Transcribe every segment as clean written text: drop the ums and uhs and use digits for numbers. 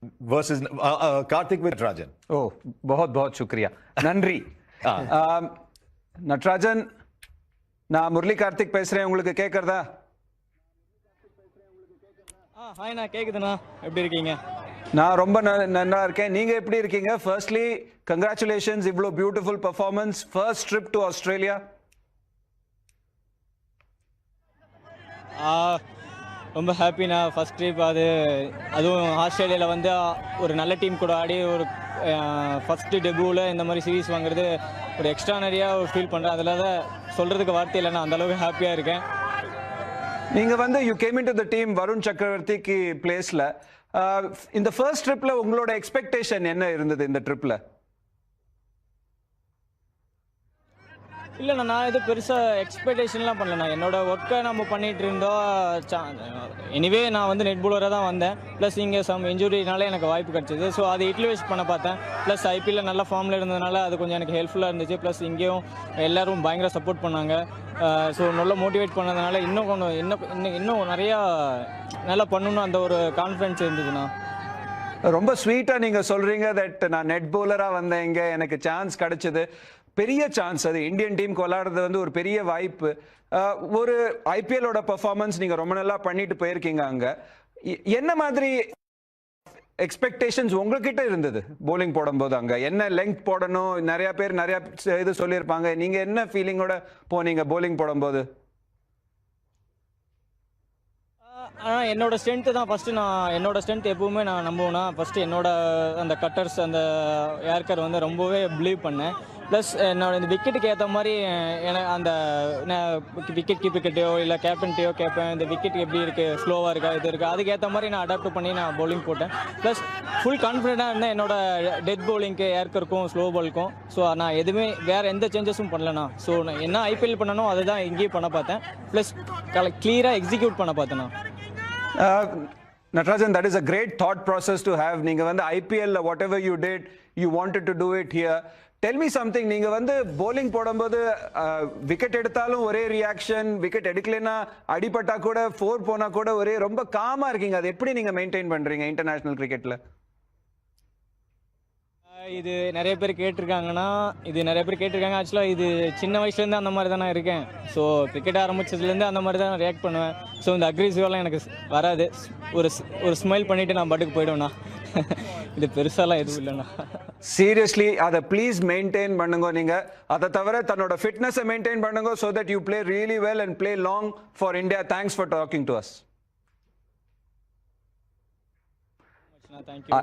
versus Karthik with Natarajan. Oh, बहुत बहुत शुक्रिया நன்றி நட்ராஜன் நான் முரளி கார்த்திக் பேசுறேன் உங்களுக்கு கேக்குறதா ஹாய்ண்ணா கேக்குதுண்ணா எப்படி இருக்கீங்க நான் ரொம்ப நல்லா இருக்கேன் நீங்க எப்படி இருக்கீங்க ஃபர்ஸ்ட்லி கங்க்ராச்சுலேஷன்ஸ் இவ்ளோ beautiful performance first trip to Australia ரொம்ப ஹாப்பிண்ணா ஃபர்ஸ்ட் ட்ரிப் அதுவும் ஆஸ்திரேலியாவில் வந்து ஒரு நல்ல டீம் கூட ஆடி ஒரு ஃபஸ்ட்டு டெபியூவில் இந்த மாதிரி சீரீஸ் வாங்குறது ஒரு எக்ஸ்ட்ரானரியாக ஃபீல் பண்ணுறேன் அதில் தான் சொல்கிறதுக்கு வார்த்தை இல்லைண்ணா அந்தளவுக்கு ஹாப்பியாக இருக்கேன் நீங்க வந்து you came in to the team Varun சக்கரவர்த்திக்கு பிளேஸ்ல இந்த ஃபர்ஸ்ட் ட்ரிப்ல உங்களோட எக்ஸ்பெக்டேஷன் என்ன இருந்தது இந்த ட்ரிப்ல இல்லைண்ணா நான் எதுவும் பெருசாக எக்ஸ்பெக்டேஷன்லாம் பண்ணலண்ணா என்னோட ஒர்க்கை நம்ம பண்ணிகிட்டு இருந்தோம் எனிவே நான் வந்து நெட் பவுலராக தான் வந்தேன் ப்ளஸ் இங்கே சம் இன்ஜுரினால எனக்கு வாய்ப்பு கிடச்சிது ஸோ அதை யூட்டிலைஸ் பண்ண பார்த்தேன் ப்ளஸ் ஐபிஎல்ல நல்ல ஃபார்மில் இருந்ததுனால அது கொஞ்சம் எனக்கு ஹெல்ப்ஃபுல்லாக இருந்துச்சு ப்ளஸ் இங்கேயும் எல்லோரும் பயங்கர சப்போர்ட் பண்ணாங்க ஸோ நல்லா மோட்டிவேட் பண்ணதுனால இன்னும் கொஞ்சம் இன்னும் நிறையா நல்லா பண்ணணும்னு அந்த ஒரு கான்ஃபிடன்ஸ் இருந்ததுண்ணா ரொம்ப ஸ்வீட்டாக நீங்கள் சொல்கிறீங்க தட் நான் நெட் பவுலராக வந்தேன் இங்கே எனக்கு சான்ஸ் கிடைச்சது பெரிய சான்ஸ் அது இந்தியன் டீமுக்கு விளையாடுறது வந்து ஒரு பெரிய வாய்ப்பு ஒரு ஐபிஎல்லோட பெர்ஃபார்மன்ஸ் நீங்கள் ரொம்ப நல்லா பண்ணிட்டு போயிருக்கீங்க அங்கே என்ன மாதிரி எக்ஸ்பெக்டேஷன்ஸ் உங்ககிட்ட இருந்தது போலிங் போடும்போது அங்கே என்ன லெங்க் போடணும் நிறைய பேர் நிறைய இது சொல்லியிருப்பாங்க நீங்கள் என்ன ஃபீலிங்கோட போனீங்க போலிங் போடும்போது என்னோட ஸ்ட்ரென்த்து தான் ஃபஸ்ட்டு என்னோட ஸ்ட்ரென்த் எப்பவுமே நான் நம்புவேன்னா ஃபஸ்ட்டு என்னோட அந்த கட்டர்ஸ் அந்த ஏர்கர் வந்து ரொம்பவே பிலீவ் பண்ணேன் ப்ளஸ் என்னோட இந்த விக்கெட்டுக்கு ஏற்ற மாதிரி எனக்கு அந்த விக்கெட் கீப்பர்கிட்டையோ இல்லை கேப்டன்கிட்டையோ கேட்பேன் இந்த விக்கெட் எப்படி இருக்குது ஸ்லோவாக இருக்கா இது இருக்கா அதுக்கேற்ற மாதிரி நான் அடாப்ட் பண்ணி நான் பவுலிங் போட்டேன் ப்ளஸ் ஃபுல் கான்ஃபிடென்ட்டாக இருந்தேன் என்னோட டெத் பவுலிங்க்கு ஏர்க்கருக்கும் ஸ்லோ பாலுக்கும் ஸோ நான் எதுவுமே வேறு எந்த சேஞ்சஸும் பண்ணலண்ணா ஸோ நான் என்ன ஐபிஎல் பண்ணனோ அதை தான் இங்கேயும் பண்ண பார்த்தேன் ப்ளஸ் கிளியராக எக்ஸிக்யூட் பண்ண பார்த்தேண்ணா Natarajan, that is a great thought process to have. நீங்க வந்து IPL whatever you did, you wanted to do it here. Tell me something. நீங்க வந்து bowling போடும்போது விக்கெட் எடுத்தாலும் ஒரே ரியாக்ஷன், விக்கெட் எடுக்கலைன்னா அடிபட்டா கூட 4 போனா கூட ஒரே ரொம்ப காமா இருக்கீங்க. அது எப்படி நீங்க மெயின்டைன் பண்றீங்க இன்டர்நேஷனல் கிரிக்கெட்ல? இது நிறைய பேர் கேட்டிருக்காங்கன்னா ஆக்சுவலாக இது சின்ன வயசுலேருந்து அந்த மாதிரி தான் நான் இருக்கேன் ஸோ கிரிக்கெட் ஆரம்பிச்சதுலேருந்து அந்த மாதிரி தான் நான் ரியாக்ட் பண்ணுவேன் ஸோ இந்த அக்ரெசிவெலாம் எனக்கு வராது ஒரு ஸ்மைல் பண்ணிவிட்டு நான் பாட்டுக்கு போய்டுவேண்ணா இது பெருசாலாம் எதுவும் இல்லைண்ணா சீரியஸ்லி அதை ப்ளீஸ் மெயின்டைன் பண்ணுங்க நீங்கள் அதை தவிர தன்னோட ஃபிட்னஸை மெயின்டைன் பண்ணுங்க so that you play really well and play long for India thanks for talking to us Thank you.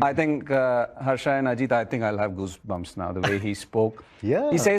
I think Harsha and Ajit, I think I'll have goosebumps now the way he spoke. Yeah. He says